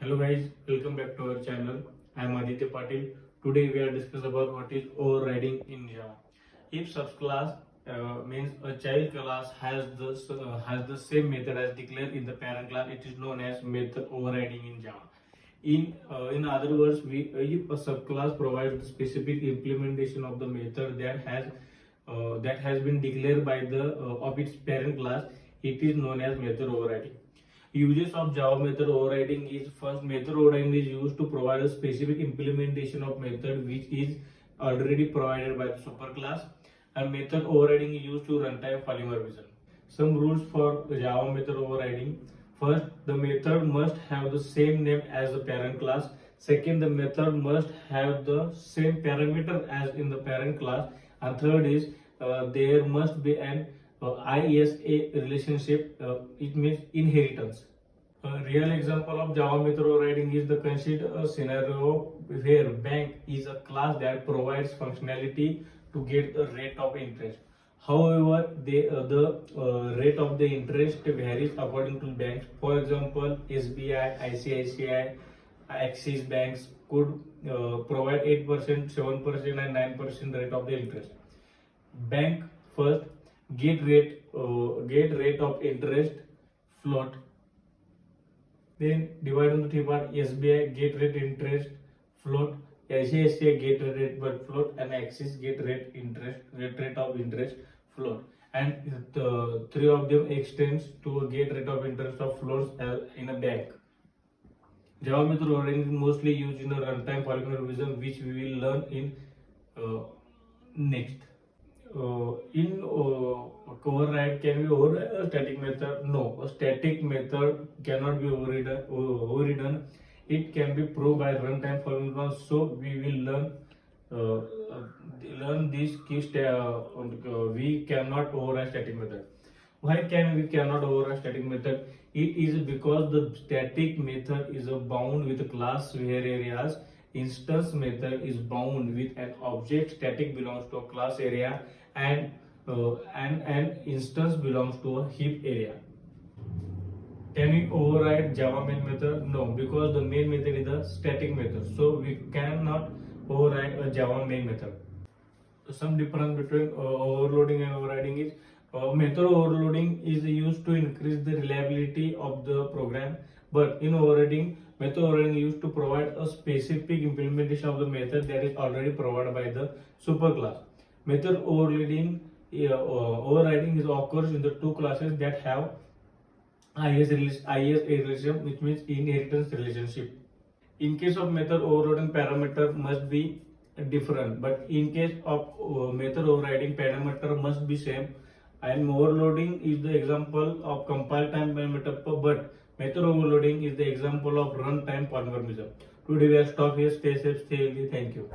Hello guys, welcome back to our channel. I am Aditya Patil. Today we are discussing about what is overriding in Java. If subclass means a child class has the same method as declared in the parent class, it is known as method overriding in Java. In other words, if a subclass provides the specific implementation of the method that has been declared by the of its parent class, it is known as method overriding. Uses of Java method overriding is first, method overriding is used to provide a specific implementation of method which is already provided by the superclass. And method overriding is used to runtime polymorphism. Some rules for Java method overriding. First, the method must have the same name as the parent class. Second, the method must have the same parameter as in the parent class. And third is there must be an ISA relationship, it means inheritance. A real example of Java method overriding is the consider a scenario where bank is a class that provides functionality to get the rate of interest. However, the rate of the interest varies according to banks. For example, SBI, ICICI, Axis banks could provide 8%, 7%, and 9% rate of the interest. Bank first get rate of interest float, then divide into three part. SBI get rate interest float, ICICI get rate but float, and Axis get rate of interest float, and the three of them extends to get rate of interest of floats in a bank. Java method overriding is mostly used in a runtime polymorphism, which we will learn in next. In override, can we override a static method? No, a static method cannot be overridden. It can be proved by runtime polymorphism. So we will learn this key. We cannot override static method. Why we cannot override static method? It is because the static method is bound with class where areas. Instance method is bound with an object. Static belongs to a class area, and an instance belongs to a heap area. Can we override Java main method? No, because the main method is a static method, so we cannot override a Java main method. Some difference between overloading and overriding is method overloading is used to increase the reliability of the program, but in overriding, method overriding is used to provide a specific implementation of the method that is already provided by the superclass. Method overriding is occurs in the two classes that have IS relationship, which means inheritance relationship. In case of method overloading, parameter must be different, but in case of method overriding, parameter must be same. And overloading is the example of compile time parameter, but method overloading is the example of runtime polymorphism. Today we are stop here. Stay safe, stay healthy. Thank you.